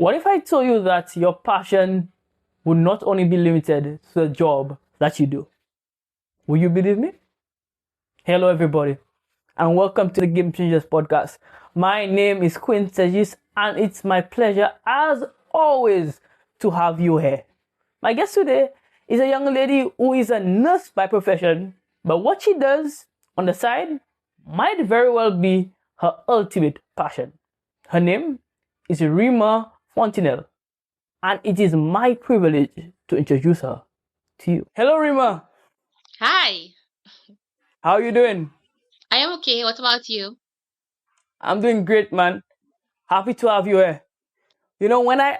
What if I told you that your passion would not only be limited to the job that you do? Will you believe me? Hello, everybody, and welcome to the Game Changers podcast. My name is Quinn Tegis, and it's my pleasure, as always, to have you here. My guest today is a young lady who is a nurse by profession, but what she does on the side might very well be her ultimate passion. Her name is Rema Fontenelle, and it is my privilege to introduce her to you. Hello, Rema. Hi, How are you doing? I am okay. What about you? I'm doing great, man. Happy to have you here. You know, when I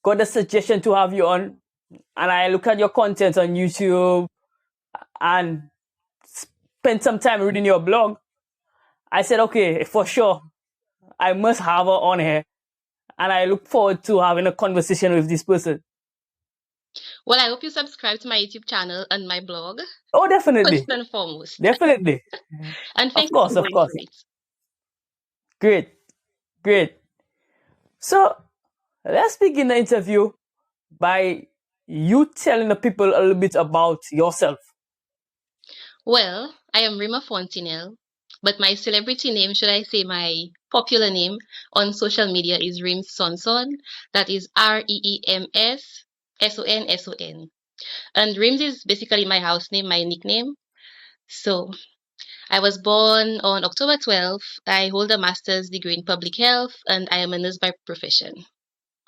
got the suggestion to have you on, and I look at your content on YouTube and spent some time reading your blog, I said, okay, for sure, I must have her on here. And I look forward to having a conversation with this person. Well, I hope you subscribe to my YouTube channel and my blog, Oh, definitely. first and foremost. Definitely. And thank Of course, you of for course. going for it. Great. Great. So let's begin the interview by you telling the people a little bit about yourself. Well, I am Rema Fontenelle, but my celebrity name, should I say my popular name on social media is Reems Sonson. That is Reems Sonson. And Reems is basically my house name, my nickname. So I was born on October 12th. I hold a master's degree in public health and I am a nurse by profession.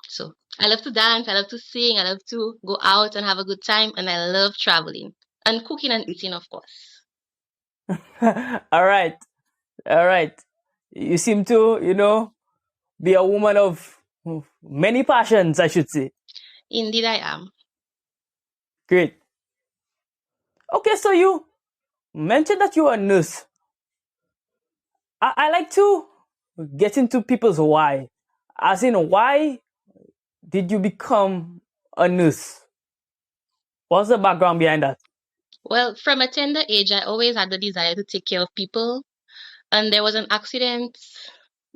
So I love to dance, I love to sing, I love to go out and have a good time, and I love traveling and cooking and eating, of course. All right. All right. You seem to, be a woman of many passions, I should say. Indeed, I am. Great. Okay, so you mentioned that you are a nurse. I like to get into people's why. As in, why did you become a nurse? What's the background behind that? Well, from a tender age, I always had the desire to take care of people. And there was an accident,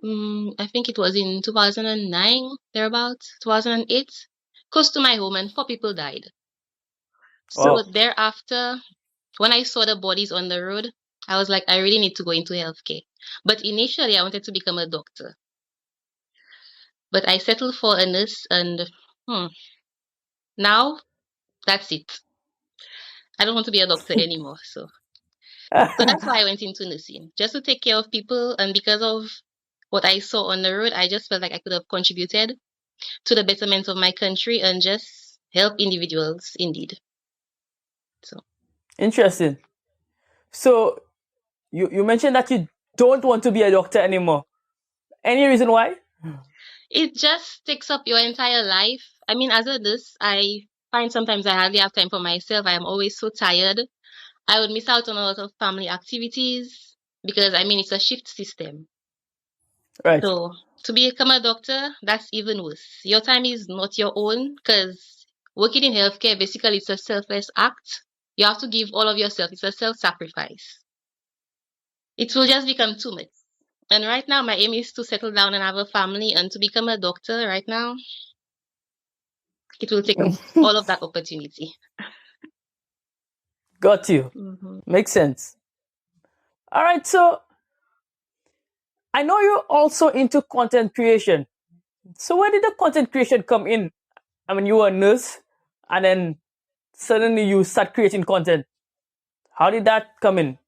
I think it was in 2009, thereabouts, 2008, close to my home, and 4 people died. So Wow. thereafter, when I saw the bodies on the road, I was like, I really need to go into healthcare. But initially, I wanted to become a doctor. But I settled for a nurse, and now that's it. I don't want to be a doctor anymore. So that's why I went into nursing, just to take care of people. And because of what I saw on the road, I just felt like I could have contributed to the betterment of my country and just help individuals indeed. So Interesting. So you mentioned that you don't want to be a doctor anymore. Any reason why? it just takes up your entire life. I mean, as a nurse, I find sometimes I hardly have time for myself. I am always so tired. I would miss out on a lot of family activities because I mean, it's a shift system. Right. So to become a doctor, that's even worse. Your time is not your own because working in healthcare, basically, it's a selfless act. You have to give all of yourself. It's a self-sacrifice. It will just become too much. And right now, my aim is to settle down and have a family. And to become a doctor right now, it will take up all of that opportunity. Got you. Mhm. Makes sense. All right, so I know you're also into content creation. So where did the content creation come in? I mean, you were a nurse, and then suddenly you start creating content. How did that come in?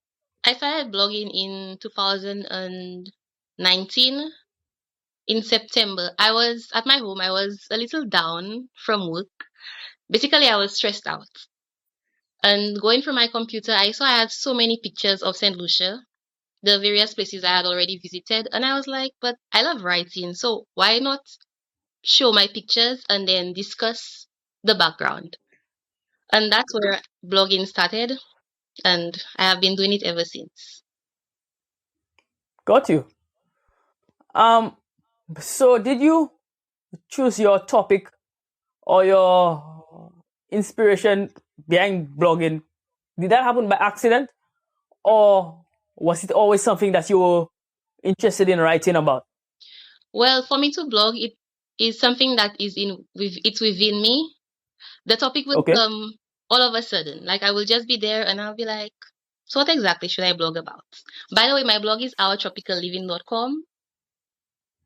I started blogging in 2019 in September. I was at my home. I was a little down from work. Basically, I was stressed out. And going through my computer, I saw I had so many pictures of St. Lucia, the various places I had already visited. And I was like, but I love writing, so why not show my pictures and then discuss the background? And that's where blogging started. And I have been doing it ever since. Got you. So did you choose your topic or your inspiration behind blogging? Did that happen by accident, or was it always something that you were interested in writing about? Well, for me to blog, it is something that it's within me. The topic will Okay. come all of a sudden. Like I will just be there and I'll be like, so what exactly should I blog about? By the way, my blog is ourtropicalliving.com.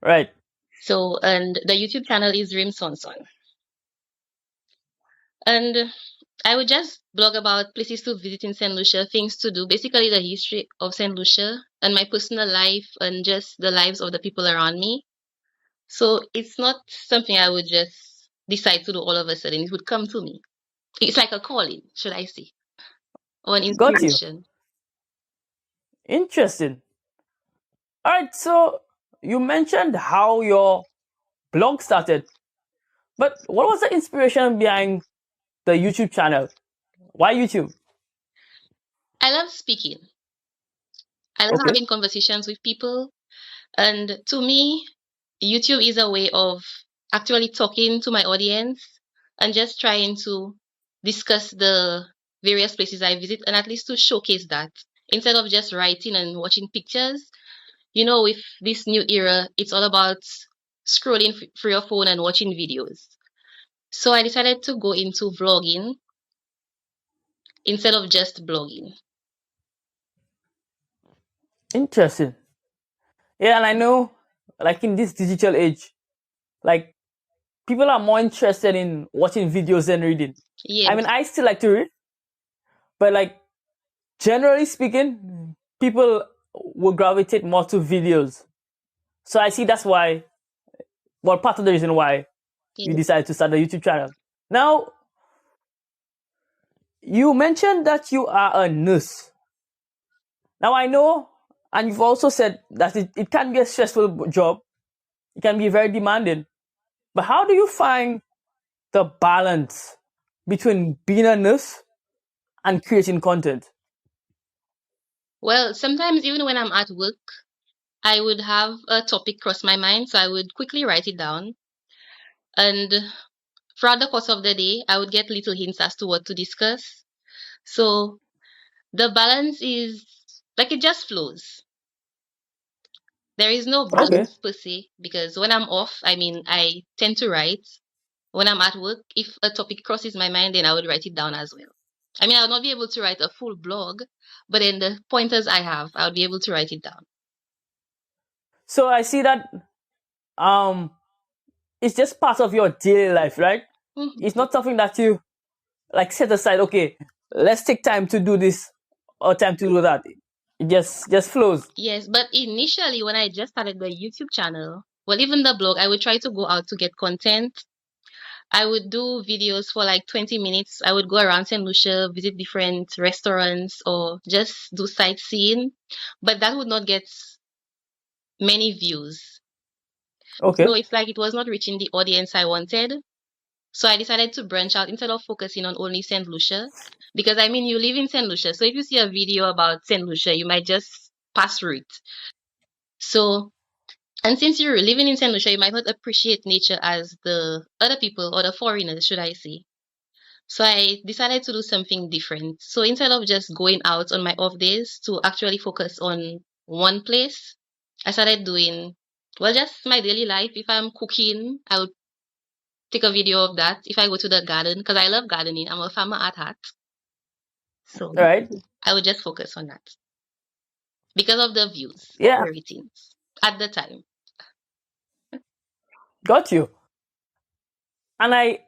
Right. So, and the YouTube channel is Reems Sonson. And I would just blog about places to visit in St. Lucia, things to do, basically the history of St. Lucia and my personal life and just the lives of the people around me. So it's not something I would just decide to do all of a sudden. It would come to me. It's like a calling, should I say, or an Got you. inspiration. Interesting. All right. So you mentioned how your blog started, but what was the inspiration behind the YouTube channel? Why YouTube? I love speaking. I love Okay. having conversations with people. And to me, YouTube is a way of actually talking to my audience and just trying to discuss the various places I visit and at least to showcase that instead of just writing and watching pictures. You know, with this new era, it's all about scrolling through your phone and watching videos. So I decided to go into vlogging instead of just blogging. Interesting. Yeah, and I know, like in this digital age, like people are more interested in watching videos than reading. I mean, Yes, I still like to read, but like generally speaking, people will gravitate more to videos. So I see that's why, well, part of the reason why you yes. decided to start the YouTube channel. Now, you mentioned that you are a nurse. Now I know, and you've also said that it can be a stressful job. It can be very demanding. But how do you find the balance between being a nurse and creating content? Well, sometimes even when I'm at work, I would have a topic cross my mind, so I would quickly write it down. And throughout the course of the day, I would get little hints as to what to discuss. So the balance is like it just flows. There is no Okay. balance per se because when I'm off, I mean, I tend to write. When I'm at work, if a topic crosses my mind, then I would write it down as well. I mean, I would not be able to write a full blog, but in the pointers I have, I would be able to write it down. So I see that um it's just part of your daily life, right? It's Mhm. not something that you like set aside, okay, let's take time to do this or time to do that. It just flows. Yes, but initially when I just started the YouTube channel, well, even the blog, I would try to go out to get content. I would do videos for like 20 minutes. I would go around St. Lucia, visit different restaurants, or just do sightseeing, but that would not get many views. So Okay. it's like it was not reaching the audience I wanted. So I decided to branch out instead of focusing on only St. Lucia. Because I mean, you live in St. Lucia. So if you see a video about St. Lucia, you might just pass through it. So, and since you're living in St. Lucia, you might not appreciate nature as the other people or the foreigners, should I say. So I decided to do something different. So instead of just going out on my off days to actually focus on one place, I started doing, well, just my daily life. If I'm cooking, I would take a video of that. If I go to the garden, because I love gardening, I'm a farmer at heart. So All right. I would just focus on that because of the views of Yeah, everything at the time. got you. And I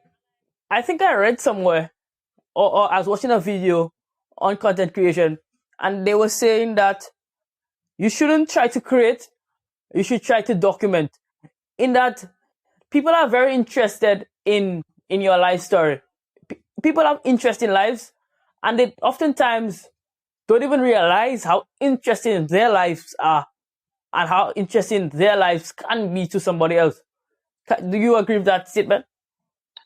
think I read somewhere or I was watching a video on content creation and they were saying that you shouldn't try to create, you should try to document. In that people are very interested in your life story. People have interesting lives and they oftentimes don't even realize how interesting their lives are and how interesting their lives can be to somebody else. Do you agree with that statement?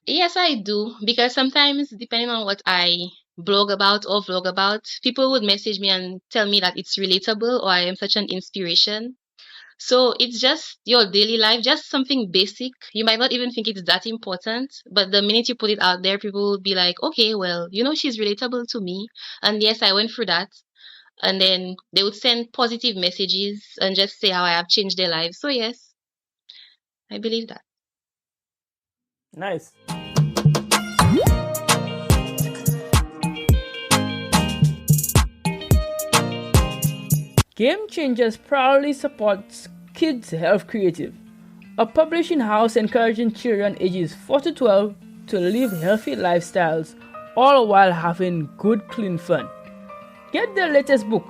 Yes, I do. Because sometimes, depending on what I blog about or vlog about, people would message me and tell me that it's relatable or I am such an inspiration. So it's just your daily life, just something basic. You might not even think it's that important, but the minute you put it out there, people will be like, okay, well, you know, she's relatable to me. And yes, I went through that. And then they would send positive messages and just say how I have changed their lives. So yes, I believe that. Nice. Game Changers proudly supports Kids Health Creative, a publishing house encouraging children ages 4 to 12 to live healthy lifestyles, all while having good, clean fun. Get their latest book,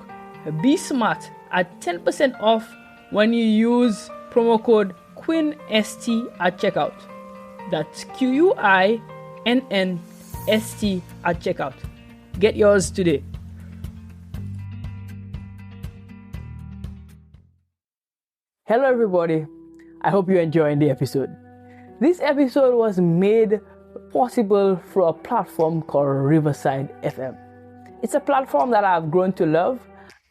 Be Smart, at 10% off when you use promo code QUINST at checkout. That's QUINNST at checkout. Get yours today. Hello everybody, I hope you're enjoying the episode. This episode was made possible through a platform called Riverside FM. It's a platform that I've grown to love,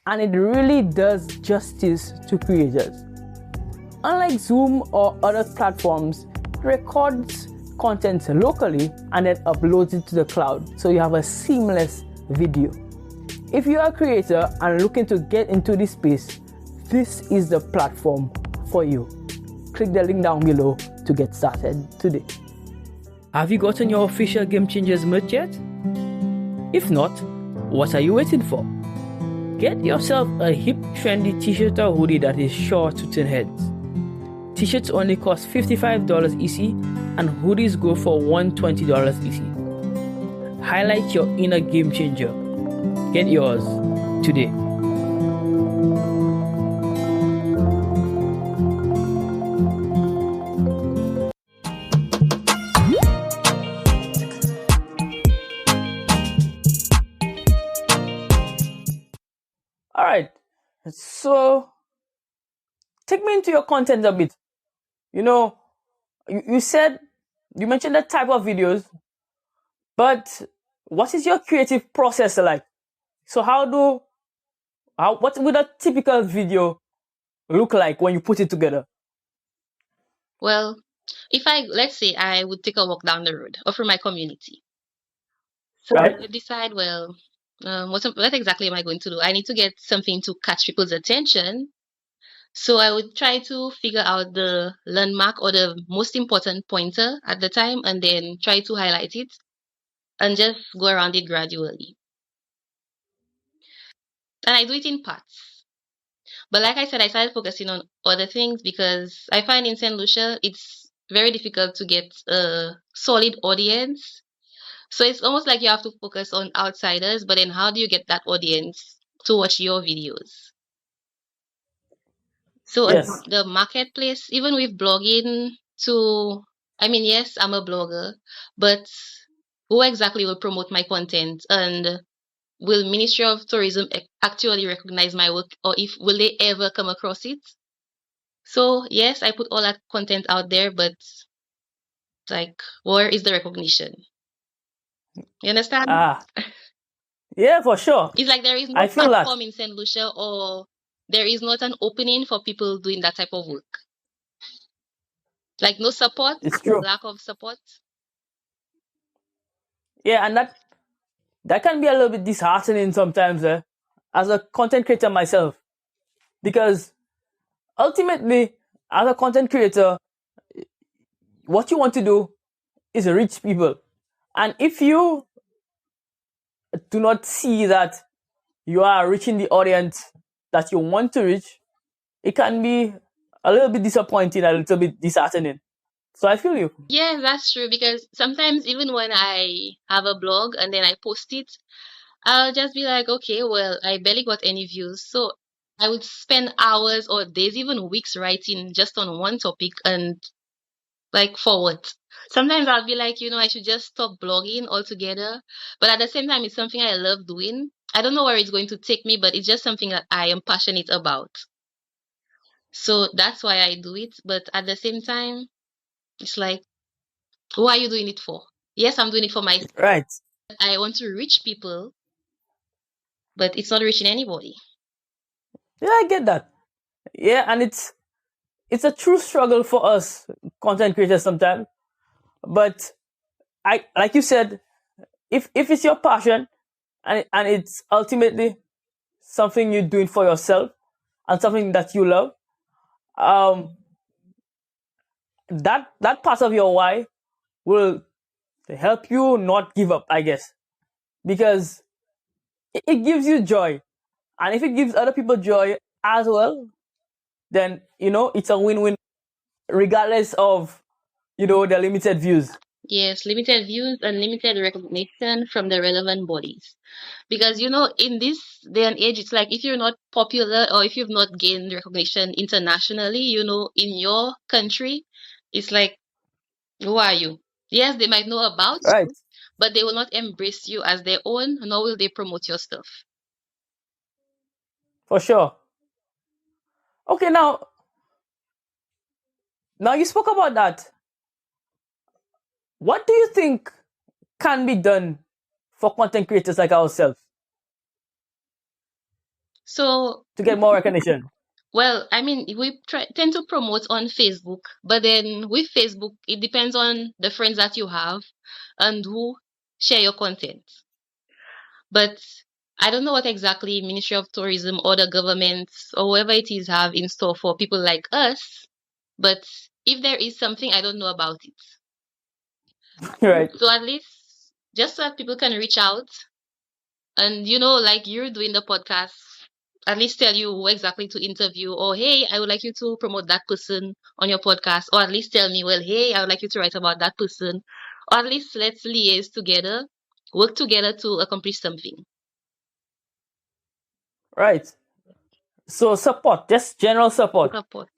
and it really does justice to creators. Unlike Zoom or other platforms, it records content locally and then uploads it to the cloud, so you have a seamless video. If you are a creator and looking to get into this space, this is the platform for you. Click the link down below to get started today. Have you gotten your official Game Changers merch yet? If not, what are you waiting for? Get yourself a hip, trendy t-shirt or hoodie that is sure to turn heads. T-shirts only cost $55 EC and hoodies go for $120 EC. Highlight your inner game changer. Get yours today. Alright, so take me into your content a bit. You mentioned that type of videos, but what is your creative process like? So what would a typical video look like when you put it together? Well, let's say I would take a walk down the road or from my community. So I Right? would decide, well, what exactly am I going to do? I need to get something to catch people's attention. So I would try to figure out the landmark or the most important pointer at the time and then try to highlight it and just go around it gradually. And I do it in parts. But like I said, I started focusing on other things because I find in St. Lucia, it's very difficult to get a solid audience. So it's almost like you have to focus on outsiders, but then how do you get that audience to watch your videos? So Yes. the marketplace, even with blogging yes, I'm a blogger, but who exactly will promote my content? And will Ministry of Tourism actually recognize my work, or if will they ever come across it? So yes, I put all that content out there, but like, where is the recognition? You understand? Yeah, for sure. It's like there is I no feel that. platform in St. Lucia, or there is not an opening for people doing that type of work. Like no support, It's true. lack of support. Yeah, and that can be a little bit disheartening sometimes, as a content creator myself. Because ultimately, as a content creator, what you want to do is reach people. And if you do not see that you are reaching the audience that you want to reach, it can be a little bit disappointing, a little bit disheartening. So I feel you. Yeah, that's true. Because sometimes even when I have a blog and then I post it, I'll just be like, okay, well, I barely got any views. So I would spend hours or days, even weeks writing just on one topic, and like for what? Sometimes I'll be like, I should just stop blogging altogether. But at the same time, it's something I love doing. I don't know where it's going to take me, but it's just something that I am passionate about. So that's why I do it. But at the same time, it's like, who are you doing it for? Yes, I'm doing it for myself. Right. I want to reach people, but it's not reaching anybody. Yeah, I get that. Yeah, and it's a true struggle for us content creators sometimes. But like you said, if it's your passion and it's ultimately something you're doing for yourself and something that you love, um, that part of your why will help you not give up, I guess, because it gives you joy, and if it gives other people joy as well, then it's a win-win, regardless of the limited views. Yes, limited views and limited recognition from the relevant bodies. Because, in this day and age, it's like if you're not popular or if you've not gained recognition internationally, in your country, it's like, who are you? Yes, they might know about Right, you, but they will not embrace you as their own, nor will they promote your stuff. for sure. Okay, now you spoke about that. What do you think can be done for content creators like ourselves So, to get more recognition? well, I mean, we tend to promote on Facebook, but then with Facebook, it depends on the friends that you have and who share your content. But I don't know what exactly Ministry of Tourism or the government or whoever it is have in store for people like us. But if there is something, I don't know about it. Right, So at least just so that people can reach out and like you're doing the podcast, at least tell you who exactly to interview, or hey, I would like you to promote that person on your podcast, or at least tell me, well, hey, I would like you to write about that person, or at least let's liaise together, work together to accomplish something. right. So support, just general support, Support.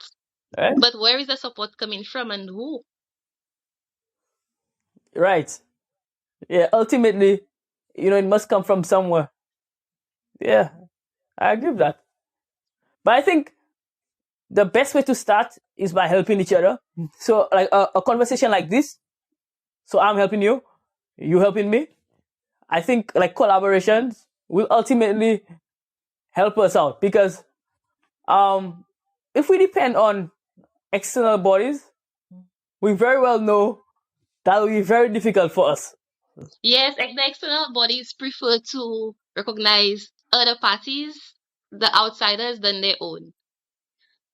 right? But where is the support coming from and who? Right. Yeah. Ultimately, it must come from somewhere. Yeah, I agree with that. But I think the best way to start is by helping each other. So, like a conversation like this. So I'm helping you, you helping me. I think like collaborations will ultimately help us out, because um, if we depend on external bodies, we very well know that will be very difficult for us. Yes, the external bodies prefer to recognize other parties, the outsiders, than their own.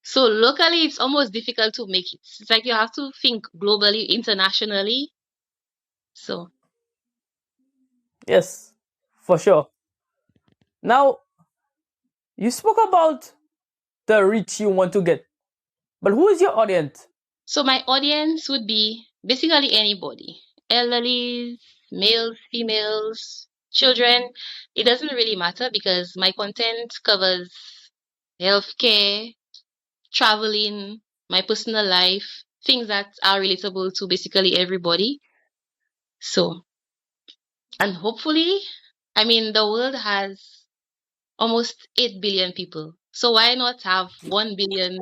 So locally, it's almost difficult to make it. It's like you have to think globally, internationally. So, Yes, for sure. Now, you spoke about the reach you want to get, but who is your audience? so my audience would be basically anybody, elderly, males, females, children. It doesn't really matter because my content covers healthcare, traveling, my personal life, things that are relatable to basically everybody. So, and hopefully, I mean, the world has almost 8 billion people. So why not have 1 billion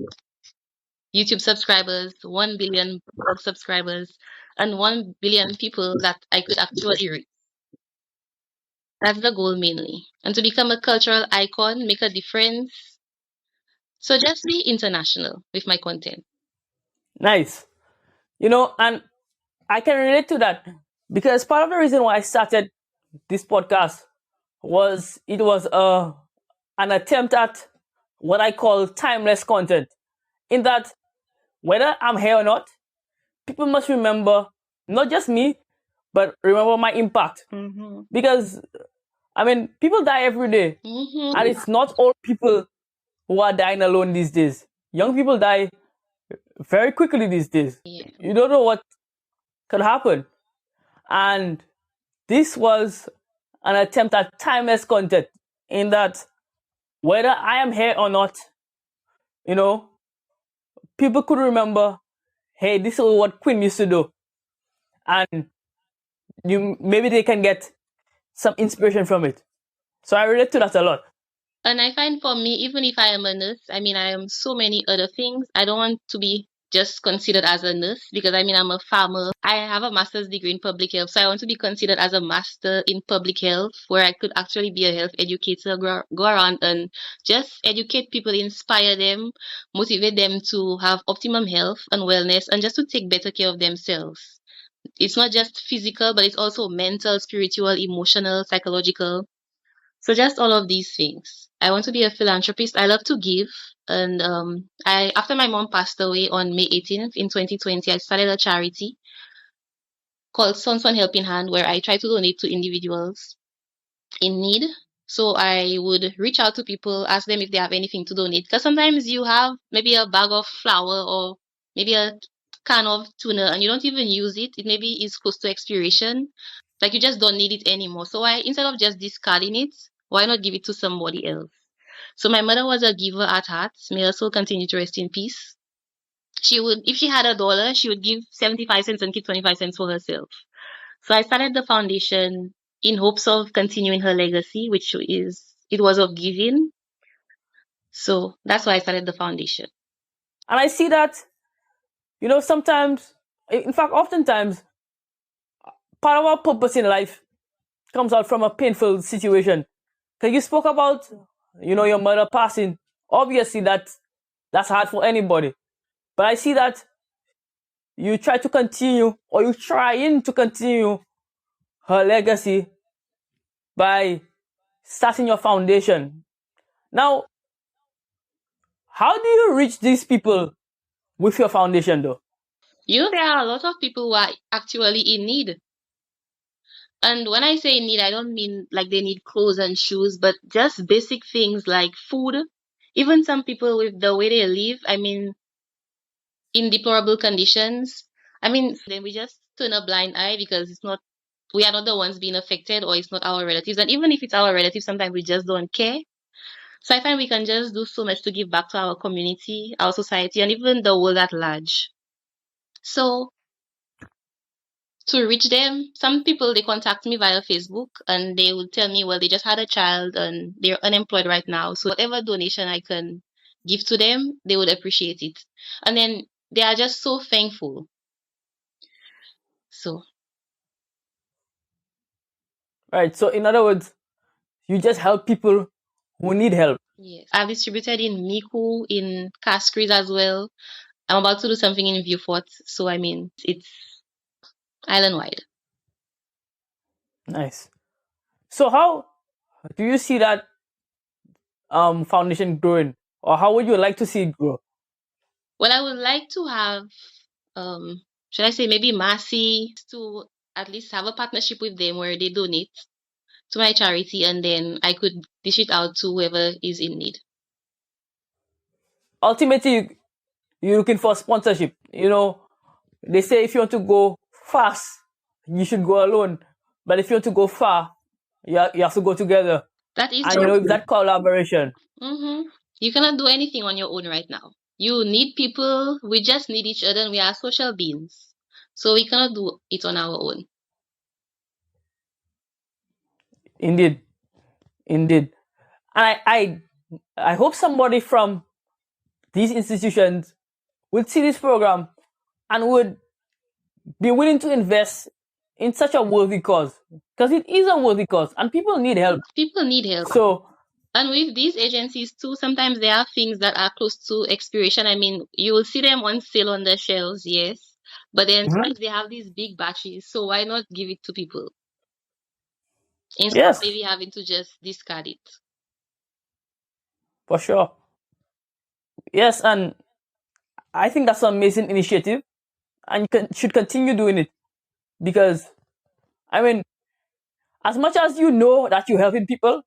YouTube subscribers, 1 billion blog subscribers, and 1 billion people that I could actually reach? That's the goal mainly. And to become a cultural icon, make a difference. So just be international with my content. Nice. And I can relate to that, because part of the reason why I started this podcast was it was an attempt at what I call timeless content. In that, whether I'm here or not, people must remember not just me, but remember my impact. Mm-hmm. Because I mean, people die every day, Mm-hmm. and it's not all people who are dying alone these days. Young people die very quickly these days. Yeah. You don't know what could happen. And this was an attempt at timeless content, in that whether I am here or not, you know, people could remember, hey, this is what Queen used to do. And maybe they can get some inspiration from it. So I relate to that a lot. And I find for me, even if I am a nurse, I mean, I am so many other things. I don't want to be just considered as a nurse because I mean, I'm a farmer. I have a master's degree in public health. So I want to be considered as a master in public health where I could actually be a health educator, go around and just educate people, inspire them, motivate them to have optimum health and wellness and just to take better care of themselves. It's not just physical, but it's also mental, spiritual, emotional, psychological. So just all of these things. I want to be a philanthropist. I love to give. And I after my mom passed away on May 18th in 2020, I started a charity called Sonson Helping Hand, where I try to donate to individuals in need. So I would reach out to people, ask them if they have anything to donate. Because sometimes you have maybe a bag of flour or maybe a can of tuna and you don't even use it. It maybe is close to expiration. Like you just don't need it anymore. So instead of just discarding it, why not give it to somebody else? So my mother was a giver at heart. May her soul continue to rest in peace. She would, if she had $1, she would give 75 cents and keep 25 cents for herself. So I started the foundation in hopes of continuing her legacy, which it was of giving. So that's why I started the foundation. And I see that, sometimes, in fact, oftentimes, part of our purpose in life comes out from a painful situation. Because you spoke about, your mother passing. Obviously, that's hard for anybody. But I see that you try to continue, or you're trying to continue her legacy by starting your foundation. Now, how do you reach these people with your foundation, though? There are a lot of people who are actually in need. And when I say need, I don't mean like they need clothes and shoes, but just basic things like food. Even some people with the way they live, in deplorable conditions. Then we just turn a blind eye because we are not the ones being affected or it's not our relatives. And even if it's our relatives, sometimes we just don't care. So I find we can just do so much to give back to our community, our society, and even the world at large. So to reach them, some people they contact me via Facebook and they would tell me, well, they just had a child and they're unemployed right now. So whatever donation I can give to them, they would appreciate it. And then they are just so thankful. So Right. So, in other words, you just help people who need help. yes, I've distributed in Miku, in Cascades as well. I'm about to do something in Viewport. So it's island wide. Nice. So, how do you see that foundation growing, or how would you like to see it grow? Well, I would like to have, should I say maybe Massy to at least have a partnership with them where they donate to my charity and then I could dish it out to whoever is in need. Ultimately, you're looking for sponsorship. They say if you want to go fast, you should go alone. But if you want to go far, you have to go together. That is And true. that collaboration. You cannot do anything on your own right now. You need people. We just need each other and we are social beings. So we cannot do it on our own. Indeed. And I hope somebody from these institutions would see this program and would be willing to invest in such a worthy cause, because it is a worthy cause and people need help. People need help. So, and with these agencies too, sometimes there are things that are close to expiration. You will see them on sale on the shelves, yes, but then sometimes they have these big batches. So why not give it to people instead of maybe having to just discard it? For sure. Yes, and I think that's an amazing initiative, and you should continue doing it, because as much as you know that you're helping people,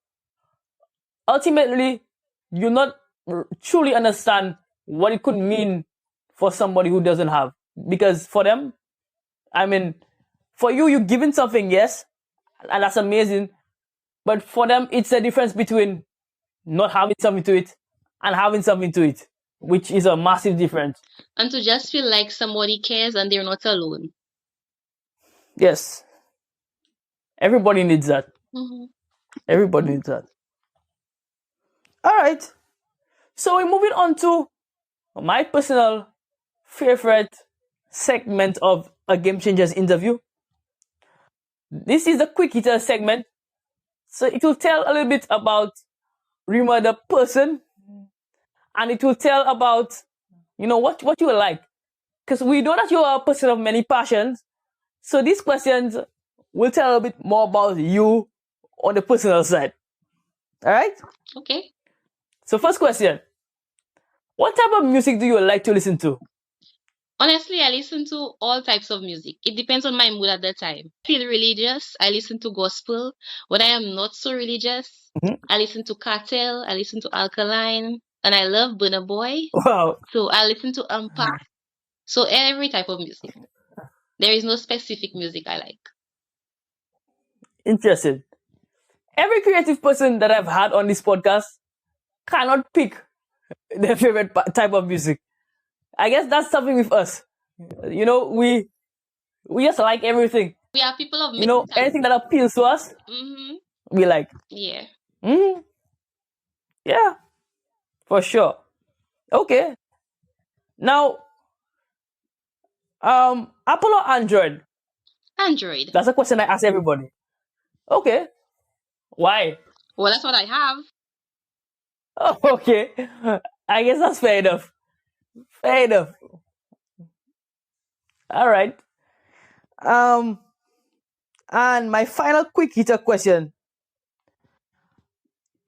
ultimately you not truly understand what it could mean for somebody who doesn't have. Because for them, for you, you're giving something, yes, and that's amazing. But for them, it's the difference between not having something to it and having something to it, which is a massive difference. And to just feel like somebody cares and they're not alone. Yes. Everybody needs that. Everybody needs that. All right. So we're moving on to my personal favorite segment of a Game Changers interview. This is the quick hitter segment. So it will tell a little bit about Rema the person, and it will tell about, what you like. Because we know that you are a person of many passions. So these questions will tell a bit more about you on the personal side. All right. Okay. So first question: what type of music do you like to listen to? Honestly, I listen to all types of music. It depends on my mood at the time. Feel religious, I listen to gospel. When I am not so religious, Mhm. I listen to Cartel, I listen to Alkaline, and I love Burna Boy. Wow, So I listen to Ampa. So every type of music. There is no specific music I like. interesting. Every creative person that I've had on this podcast cannot pick their favorite type of music. I guess that's something with us. You know, we just like everything. We are people of You many know, anything that appeals to us, Mm-hmm. we like. Yeah. Mm, yeah, for sure. Okay. Now, Apple or Android? Android. That's a question I ask everybody. Okay. Why? Well, that's what I have. Oh, okay. I guess that's fair enough. Fair enough. All right. Um, and my final quick hitter question.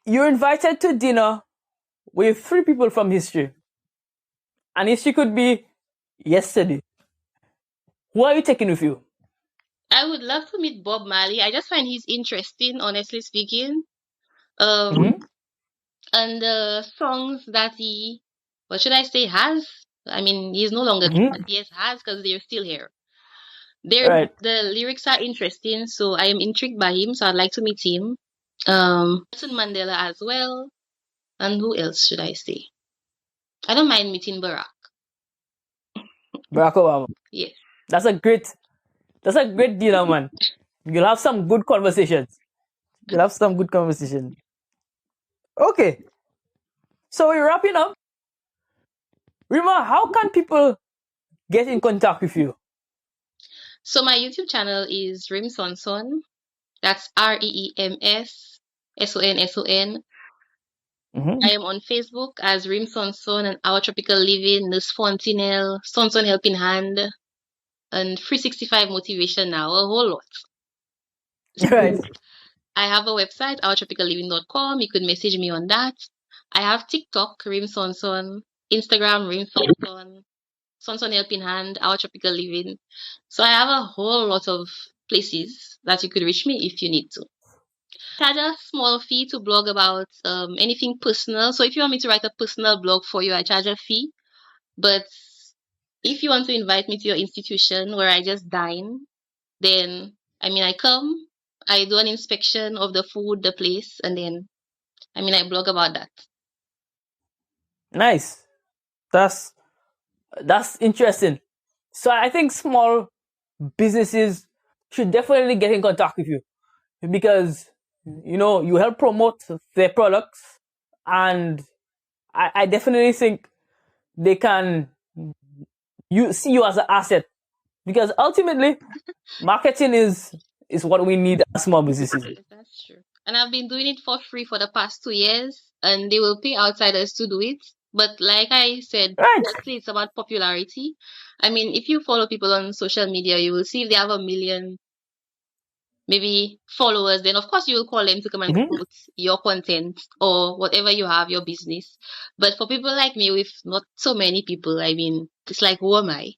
You're invited to dinner with three people from history. And history could be yesterday. Who are you taking with you? I would love to meet Bob Marley. I just find he's interesting, honestly speaking. Mm-hmm. And the songs that he, what should I say, has. I mean, he's no longer, Mm-hmm. but yes, has because they're still here. All right. The lyrics are interesting, so I am intrigued by him. So I'd like to meet him. Nelson Mandela as well. And who else should I say? I don't mind meeting Barack. Barack Obama. Yes. That's a great dinner, man. You'll have some good conversations. You'll have some good conversation. Okay. So we're wrapping up. Rima, how can people get in contact with you? So my YouTube channel is Reems Sonson. That's Reems Sonson. Mm-hmm. I am on Facebook as Reems Sonson and Our Tropical Living, Nurse Fontenelle, Sonson Helping Hand, and 365 Motivation now, a whole lot. All right. I have a website, ourtropicalliving.com. You could message me on that. I have TikTok, Reems Sonson, Instagram, Reems Sonson, Sonson Helping Hand, Our Tropical Living. So I have a whole lot of places that you could reach me if you need to. Charge a small fee to blog about anything personal. So if you want me to write a personal blog for you, I charge a fee. But if you want to invite me to your institution where I just dine, then I mean I come, I do an inspection of the food, the place, and then I blog about that. Nice. That's interesting. So I think small businesses should definitely get in contact with you because you know you help promote their products, and I definitely think they can see you as an asset because ultimately marketing is what we need as small businesses. Yes, that's true. And I've been doing it for free for the past 2 years, and they will pay outsiders to do it. But like I said, Right. mostly it's about popularity. I mean, if you follow people on social media, you will see if they have 1 million maybe followers, then of course you will call them to come and Mm-hmm. promote your content or whatever you have, your business. But for people like me with not so many people, I mean, it's like, who am I?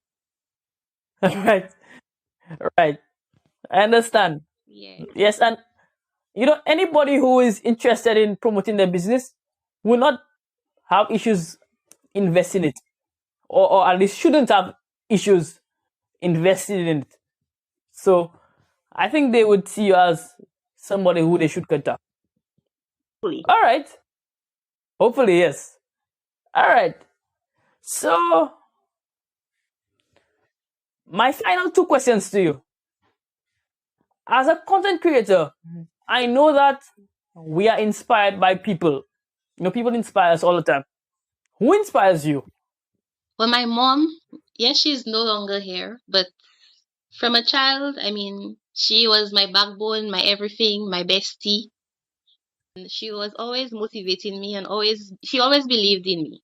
Right. Right. I understand. Yeah. Yes, and you know anybody who is interested in promoting their business will not have issues investing in it, or at least shouldn't have issues investing in it. So I think they would see you as somebody who they should contact. Hopefully. All right. Hopefully, yes. All right. So my final two questions to you. As a content creator, I know that we are inspired by people. You know, people inspire us all the time. Who inspires you? Well, my mom, yes, she's no longer here, but from a child, I mean, she was my backbone, my everything, my bestie. And she was always motivating me and she always believed in me.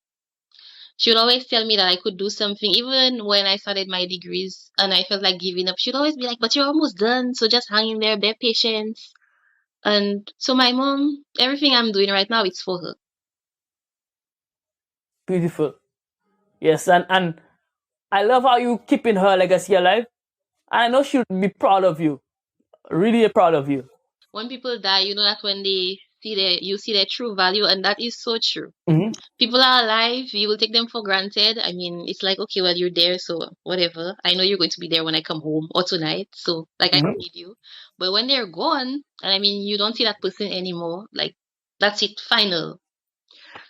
She would always tell me that I could do something, even when I started my degrees and I felt like giving up. She'd always be like, but you're almost done, so just hang in there, be patient. And so my mom, everything I'm doing right now, it's for her. Beautiful. Yes, and I love how you keeping her legacy alive. And I know she'll be proud of you. Really proud of you. When people die, you know that when they see you see their true value, and that is so true. Mm-hmm. People are alive, you will take them for granted. I mean, it's like, okay, well, you're there, so whatever. I know you're going to be there when I come home or tonight, so like I Mm-hmm. forgive you. But when they're gone, and I mean, you don't see that person anymore, like that's it, final.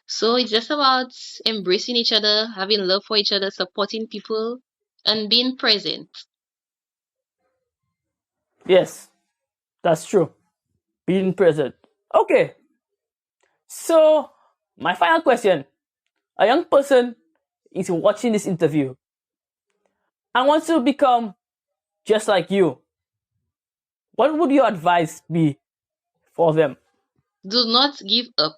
So it's just about embracing each other, having love for each other, supporting people, and being present. Yes, that's true. Being present. Okay, so my final question. A young person is watching this interview and wants to become just like you. What would your advice be for them? Do not give up.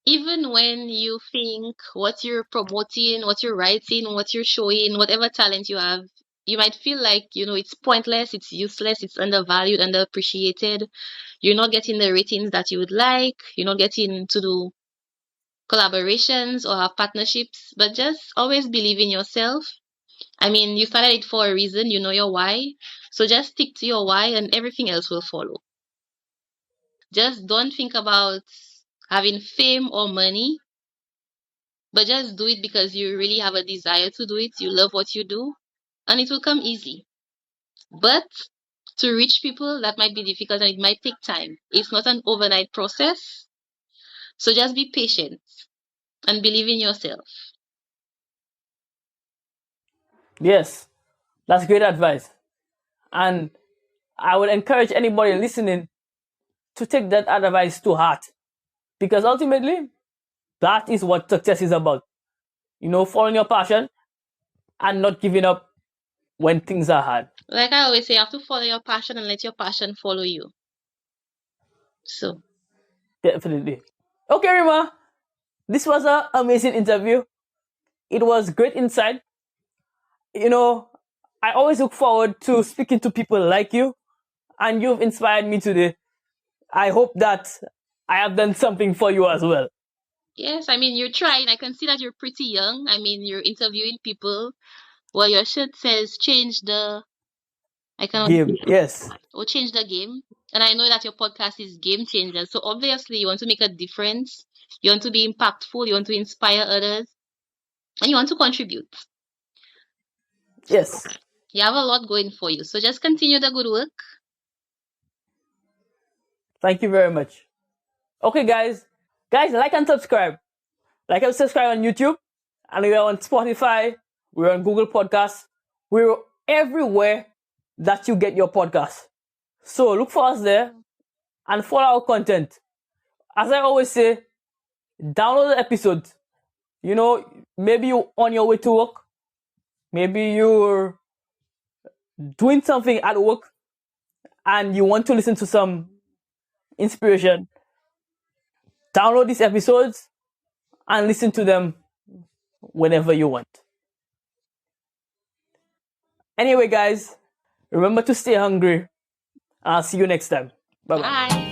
Even when you think what you're promoting, what you're writing, what you're showing, whatever talent you have, you might feel like, it's pointless, it's useless, it's undervalued, underappreciated. You're not getting the ratings that you would like, you're not getting to do collaborations or have partnerships, but just always believe in yourself. I mean, you started it for a reason, you know your why. So just stick to your why and everything else will follow. Just don't think about having fame or money, but just do it because you really have a desire to do it. You love what you do, and it will come easy. But to reach people, that might be difficult and it might take time. It's not an overnight process. So just be patient and believe in yourself. Yes, that's great advice. And I would encourage anybody listening to take that advice to heart because ultimately, that is what success is about. Following your passion and not giving up when things are hard. Like I always say, you have to follow your passion and let your passion follow you. So, Definitely. Okay, Rima, this was an amazing interview. It was great insight. I always look forward to speaking to people like you, and you've inspired me today. I hope that I have done something for you as well. yes, I mean, you're trying. I can see that you're pretty young. I mean, you're interviewing people. Well, your shirt says change the, I cannot Game, yes, or change the game. And I know that your podcast is game changer. So obviously you want to make a difference. You want to be impactful. You want to inspire others. And you want to contribute. yes. You have a lot going for you. So just continue the good work. Thank you very much. Okay, guys, like and subscribe. Like and subscribe on YouTube, and we're on Spotify. We're on Google Podcasts. We're everywhere that you get your podcast. So look for us there and follow our content. As I always say, download the episodes. Maybe you're on your way to work. Maybe you're doing something at work and you want to listen to some inspiration. Download these episodes and listen to them whenever you want. Anyway, guys, remember to stay hungry. I'll see you next time. Bye-bye. Bye.